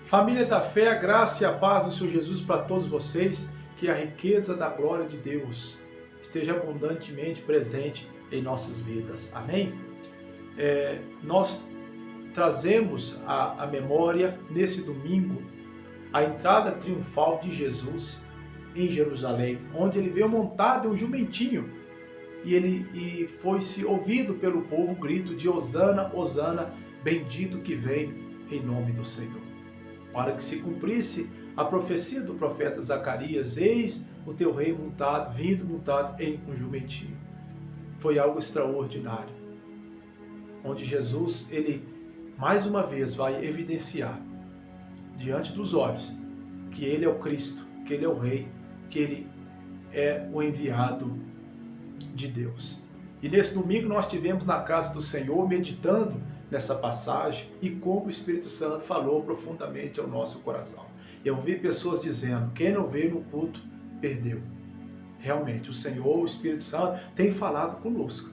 Família da fé, a graça e a paz do Senhor Jesus para todos vocês, que a riqueza da glória de Deus esteja abundantemente presente em nossas vidas. Amém? Nós trazemos à memória, nesse domingo, a entrada triunfal de Jesus em Jerusalém, onde ele veio montado em um jumentinho e foi-se ouvido pelo povo o grito de Hosana, Hosana, bendito que vem em nome do Senhor. Para que se cumprisse a profecia do profeta Zacarias, eis o teu rei montado, vindo montado em um jumentinho. Foi algo extraordinário, onde Jesus, ele mais uma vez vai evidenciar diante dos olhos que ele é o Cristo, que ele é o rei, que ele é o enviado de Deus. E nesse domingo nós tivemos na casa do Senhor meditando nessa passagem e como o Espírito Santo falou profundamente ao nosso coração. Eu vi pessoas dizendo, quem não veio no culto, perdeu. Realmente, o Senhor, o Espírito Santo, tem falado conosco.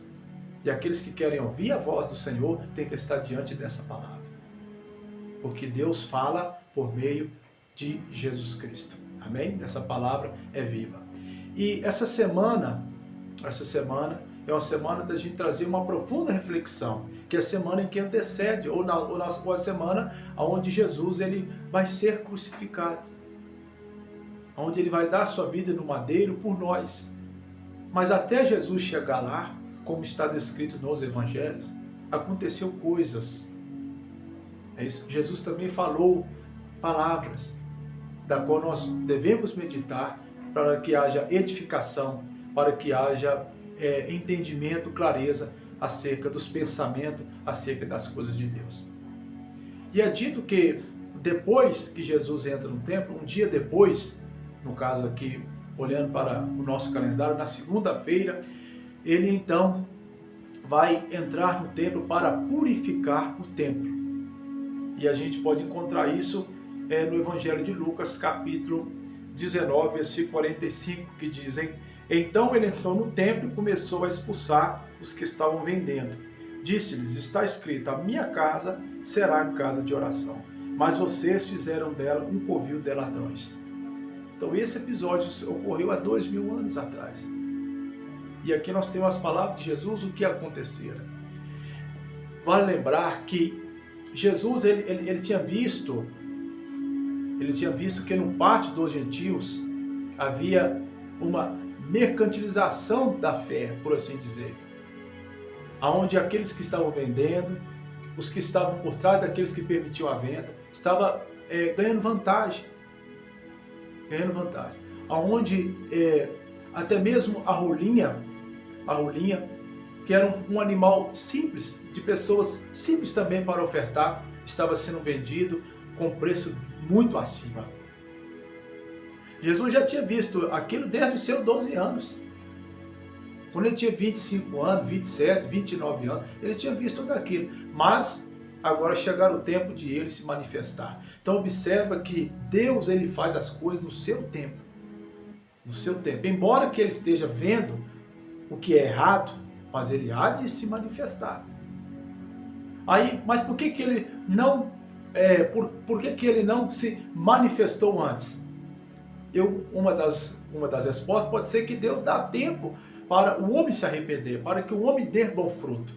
E aqueles que querem ouvir a voz do Senhor, têm que estar diante dessa palavra. Porque Deus fala por meio de Jesus Cristo. Amém? Essa palavra é viva. E essa semana é uma semana da gente trazer uma profunda reflexão, que é a semana em que antecede, ou a semana onde Jesus ele vai ser crucificado, onde ele vai dar a sua vida no madeiro por nós. Mas até Jesus chegar lá, como está descrito nos evangelhos, aconteceu coisas. É isso. Jesus também falou palavras, da qual nós devemos meditar, para que haja edificação, para que haja entendimento, clareza acerca dos pensamentos, acerca das coisas de Deus. E é dito que depois que Jesus entra no templo, um dia depois, no caso aqui, olhando para o nosso calendário, na segunda-feira, ele então vai entrar no templo para purificar o templo. E a gente pode encontrar isso no Evangelho de Lucas, capítulo 19, versículo 45, que dizem: então ele entrou no templo e começou a expulsar os que estavam vendendo. Disse-lhes, está escrito, a minha casa será casa de oração, mas vocês fizeram dela um covil de ladrões. Então esse episódio ocorreu há 2000 anos atrás. E aqui nós temos as palavras de Jesus, o que acontecera. Vale lembrar que Jesus ele tinha visto que no pátio dos gentios havia uma mercantilização da fé, por assim dizer, aonde aqueles que estavam vendendo, os que estavam por trás daqueles que permitiam a venda, estavam ganhando vantagem, aonde até mesmo a rolinha, que era um animal simples, de pessoas simples também para ofertar, estava sendo vendido com preço muito acima. Jesus já tinha visto aquilo desde os seus 12 anos. Quando ele tinha 25 anos, 27, 29 anos, ele tinha visto tudo aquilo. Mas agora chegaram o tempo de ele se manifestar. Então observa que Deus ele faz as coisas no seu tempo. No seu tempo. Embora que ele esteja vendo o que é errado, mas ele há de se manifestar. Aí, mas por que ele não por que ele não se manifestou antes? Uma das respostas pode ser que Deus dá tempo para o homem se arrepender, para que o homem dê bom fruto.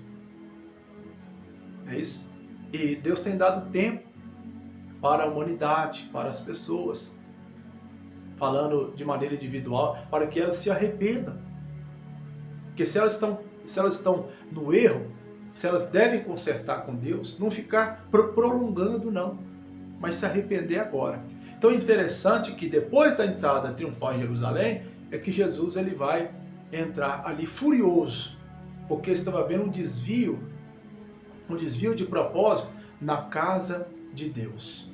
É isso? E Deus tem dado tempo para a humanidade, para as pessoas, falando de maneira individual, para que elas se arrependam. Porque se elas estão no erro, se elas devem consertar com Deus, não ficar prolongando não, mas se arrepender agora. Então é interessante que depois da entrada triunfal em Jerusalém, é que Jesus ele vai entrar ali furioso, porque estava havendo um desvio de propósito na casa de Deus.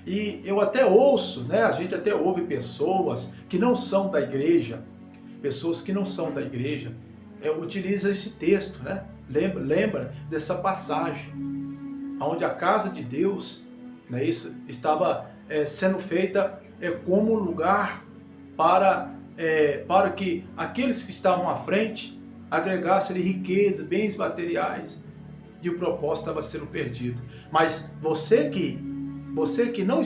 E eu até ouço, a gente até ouve pessoas que não são da igreja, utiliza esse texto, lembra dessa passagem, onde a casa de Deus, estava sendo feita como um lugar para que aqueles que estavam à frente agregassem riqueza, bens materiais, e o propósito estava sendo perdido. Mas você que você que não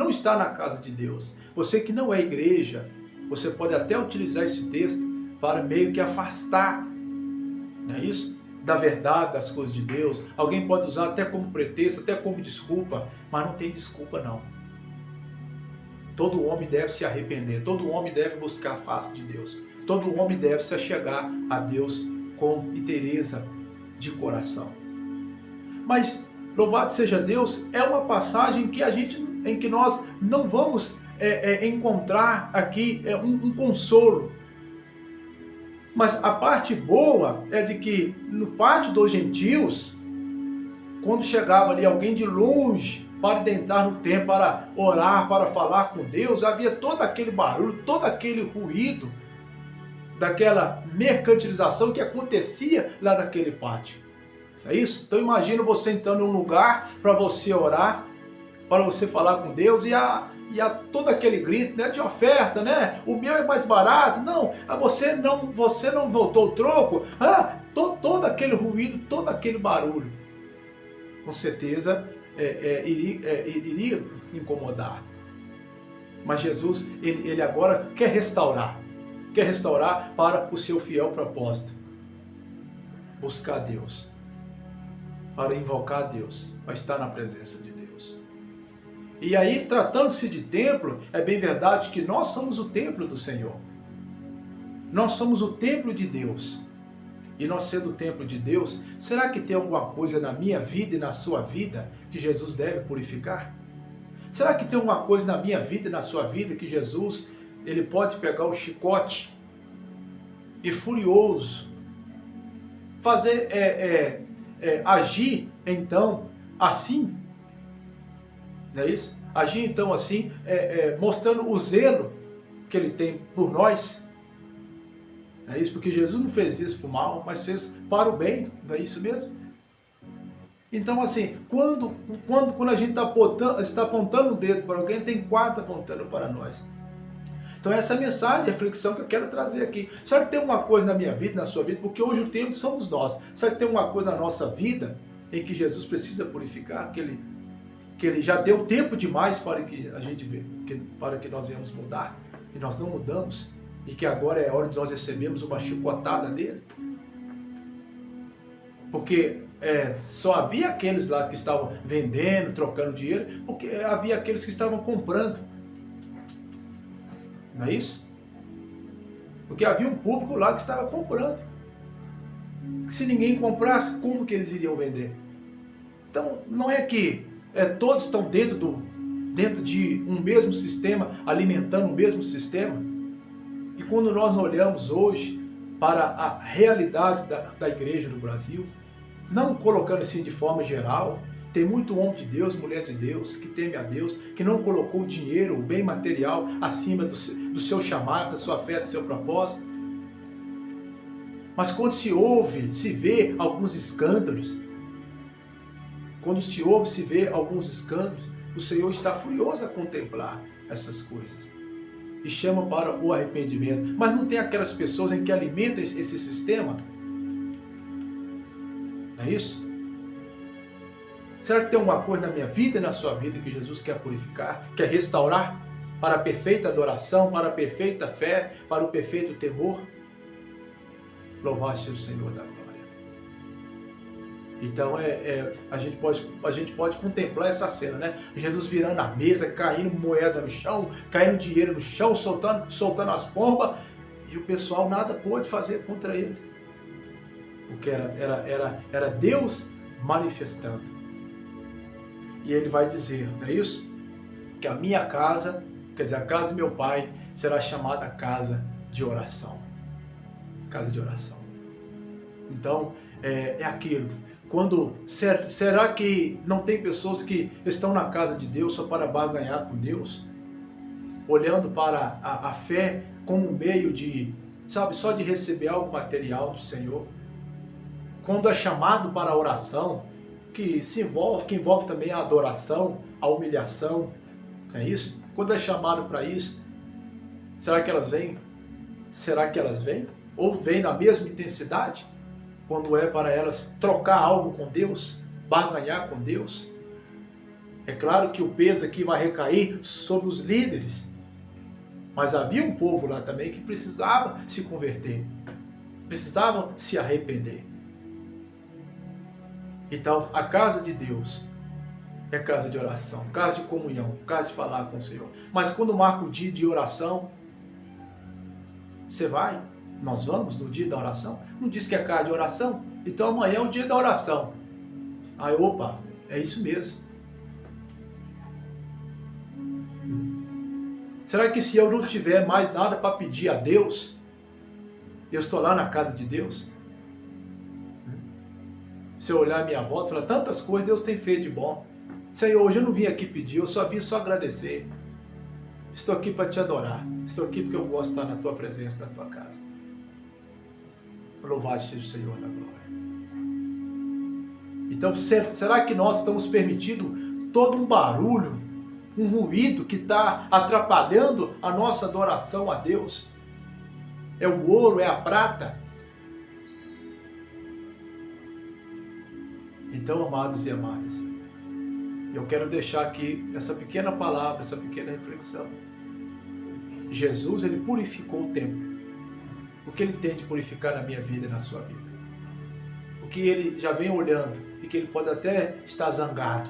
está na casa de Deus, você que não é igreja, você pode até utilizar esse texto para meio que afastar, não é isso? Da verdade, das coisas de Deus. Alguém pode usar até como pretexto, até como desculpa, mas não tem desculpa não. Todo homem deve se arrepender, todo homem deve buscar a face de Deus, todo homem deve se achegar a Deus com inteireza de coração. Mas, louvado seja Deus, é uma passagem em que nós não vamos encontrar aqui um consolo. Mas a parte boa é de que, no parte dos gentios, quando chegava ali alguém de longe para adentrar no templo, para orar, para falar com Deus, havia todo aquele barulho, todo aquele ruído, daquela mercantilização que acontecia lá naquele pátio. É isso? Então imagina você entrando em um lugar para você orar, para você falar com Deus, e a todo aquele grito, né, de oferta, né? O meu é mais barato. Não, você não voltou o troco. Todo aquele ruído, todo aquele barulho, com certeza iria incomodar. Mas Jesus, ele agora quer restaurar para o seu fiel propósito: buscar Deus, para invocar Deus, para estar na presença de Deus. E aí, tratando-se de templo, é bem verdade que nós somos o templo do Senhor. Nós somos o templo de Deus. E nós sendo o templo de Deus, será que tem alguma coisa na minha vida e na sua vida que Jesus deve purificar? Será que tem alguma coisa na minha vida e na sua vida que Jesus, ele pode pegar o chicote e furioso fazer agir então assim? Não é isso? Agir então assim, mostrando o zelo que ele tem por nós. Não é isso? Porque Jesus não fez isso para o mal, mas fez para o bem. Não é isso mesmo? Então assim, quando a gente está apontando o dedo para alguém, tem quatro apontando para nós. Então essa é a mensagem, a reflexão que eu quero trazer aqui. Será que tem uma coisa na minha vida, na sua vida? Porque hoje o tempo somos nós. Será que tem uma coisa na nossa vida em que Jesus precisa purificar? Que ele já deu tempo demais para que para que nós venhamos mudar, e nós não mudamos, e que agora é a hora de nós recebermos uma chicotada dele? Porque só havia aqueles lá que estavam vendendo, trocando dinheiro, porque havia aqueles que estavam comprando. Não é isso? Porque havia um público lá que estava comprando. Se ninguém comprasse, como que eles iriam vender? Então, não é que todos estão dentro de um mesmo sistema, alimentando o mesmo sistema. E quando nós olhamos hoje para a realidade da igreja do Brasil, não colocando assim de forma geral, tem muito homem de Deus, mulher de Deus, que teme a Deus, que não colocou o dinheiro, o bem material, acima do seu chamado, da sua fé, do seu propósito. Mas quando se ouve, se vê alguns escândalos, o Senhor está furioso a contemplar essas coisas e chama para o arrependimento. Mas não tem aquelas pessoas em que alimentam esse sistema? Não é isso? Será que tem alguma coisa na minha vida e na sua vida que Jesus quer purificar, quer restaurar para a perfeita adoração, para a perfeita fé, para o perfeito temor? Louvado seja o Senhor da glória. Então a gente pode contemplar essa cena, né? Jesus virando a mesa, caindo moeda no chão, caindo dinheiro no chão, soltando as pombas, e o pessoal nada pôde fazer contra ele. Porque era Deus manifestando. E ele vai dizer, não é isso? Que a minha casa, quer dizer, a casa de meu pai, será chamada casa de oração. Casa de oração. Então, é aquilo. Será que não tem pessoas que estão na casa de Deus só para barganhar com Deus? Olhando para a fé como um meio de, só de receber algo material do Senhor? Quando é chamado para a oração, que envolve também a adoração, a humilhação, é isso? Quando é chamado para isso, será que elas vêm? Será que elas vêm? Ou vêm na mesma intensidade? Quando é para elas trocar algo com Deus, barganhar com Deus? É claro que o peso aqui vai recair sobre os líderes, mas havia um povo lá também que precisava se converter, precisava se arrepender. Então, a casa de Deus é casa de oração, casa de comunhão, casa de falar com o Senhor. Mas quando marca o dia de oração, você vai? Nós vamos no dia da oração? Não diz que é casa de oração? Então amanhã é o dia da oração. Aí, opa, é isso mesmo. Será que se eu não tiver mais nada para pedir a Deus, eu estou lá na casa de Deus? Se eu olhar a minha volta e falar, tantas coisas Deus tem feito de bom. Senhor, hoje eu não vim aqui pedir, eu só vim agradecer. Estou aqui para te adorar. Estou aqui porque eu gosto de estar na tua presença, na tua casa. Louvado seja o Senhor da glória. Então, será que nós estamos permitindo todo um barulho, um ruído que está atrapalhando a nossa adoração a Deus? É o ouro, é a prata? Então, amados e amadas, eu quero deixar aqui essa pequena palavra, essa pequena reflexão. Jesus, ele purificou o templo. O que ele tem de purificar na minha vida e na sua vida? O que ele já vem olhando e que ele pode até estar zangado.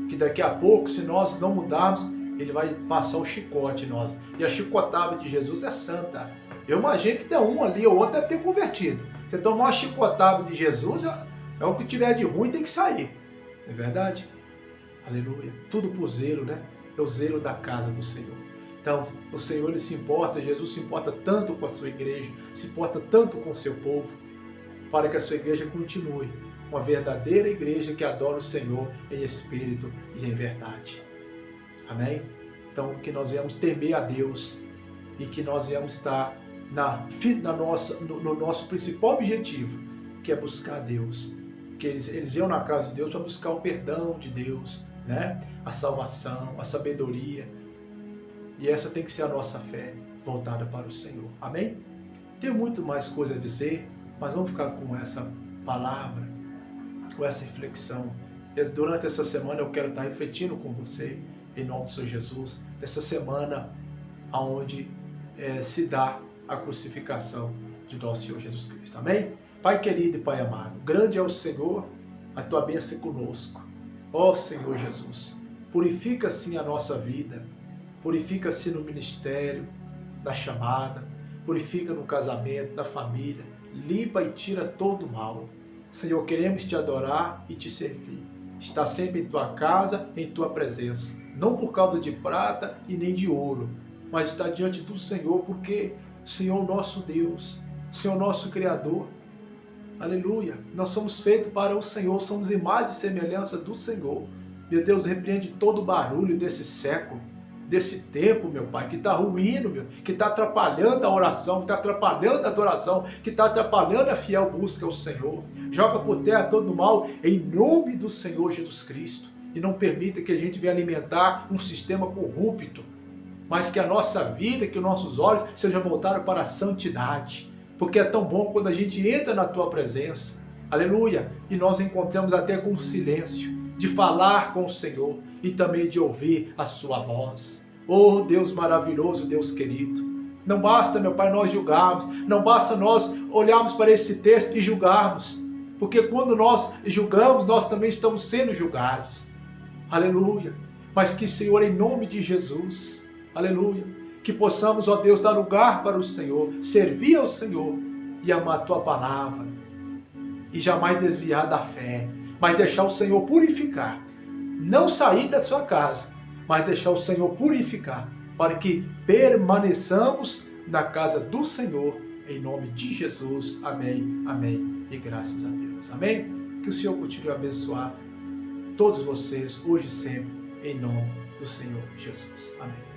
Que daqui a pouco, se nós não mudarmos, ele vai passar o chicote em nós. E a chicotada de Jesus é santa. Eu imagino que tem um ali ou outro deve ter convertido. Você tomar uma chicotada de Jesus, é o que tiver de ruim tem que sair. Não é verdade? Aleluia. Tudo por zelo, né? É o zelo da casa do Senhor. Então, o Senhor, ele se importa, Jesus se importa tanto com a sua igreja, se importa tanto com o seu povo, para que a sua igreja continue uma verdadeira igreja que adora o Senhor em espírito e em verdade. Amém? Então, que nós venhamos temer a Deus e que nós venhamos estar no nosso principal objetivo, que é buscar a Deus. Que eles iam na casa de Deus para buscar o perdão de Deus, né? A salvação, a sabedoria. E essa tem que ser a nossa fé voltada para o Senhor. Amém? Tem muito mais coisa a dizer, mas vamos ficar com essa palavra, com essa reflexão. Durante essa semana eu quero estar refletindo com você, em nome do Senhor Jesus, nessa semana onde se dá a crucificação de nosso Senhor Jesus Cristo. Amém? Pai querido e Pai amado, grande é o Senhor, a tua bênção é conosco. Ó Senhor Jesus, purifica sim a nossa vida, purifica-se no ministério, na chamada, purifica no casamento, na família, limpa e tira todo o mal. Senhor, queremos te adorar e te servir. Estar sempre em tua casa, em tua presença, não por causa de prata e nem de ouro, mas estar diante do Senhor, porque o Senhor é o nosso Deus, o Senhor é o nosso Criador. Aleluia, nós somos feitos para o Senhor, somos imagem e semelhança do Senhor. Meu Deus, repreende todo o barulho desse século, desse tempo, meu Pai, que está ruindo, que está atrapalhando a oração, que está atrapalhando a adoração, que está atrapalhando a fiel busca ao Senhor. Joga por terra todo o mal em nome do Senhor Jesus Cristo. E não permita que a gente venha alimentar um sistema corrupto, mas que a nossa vida, que os nossos olhos sejam voltados para a santidade. Porque é tão bom quando a gente entra na tua presença, aleluia, e nós encontramos até com o silêncio, de falar com o Senhor e também de ouvir a sua voz. Oh Deus maravilhoso, Deus querido, não basta, meu Pai, nós julgarmos, não basta nós olharmos para esse texto e julgarmos, porque quando nós julgamos, nós também estamos sendo julgados, aleluia, mas que Senhor, em nome de Jesus, aleluia, que possamos, ó Deus, dar lugar para o Senhor, servir ao Senhor e amar a tua palavra e jamais desviar da fé, mas deixar o Senhor purificar, não sair da sua casa, mas deixar o Senhor purificar, para que permaneçamos na casa do Senhor, em nome de Jesus, amém, amém, e graças a Deus, amém? Que o Senhor continue a abençoar todos vocês, hoje e sempre, em nome do Senhor Jesus, amém.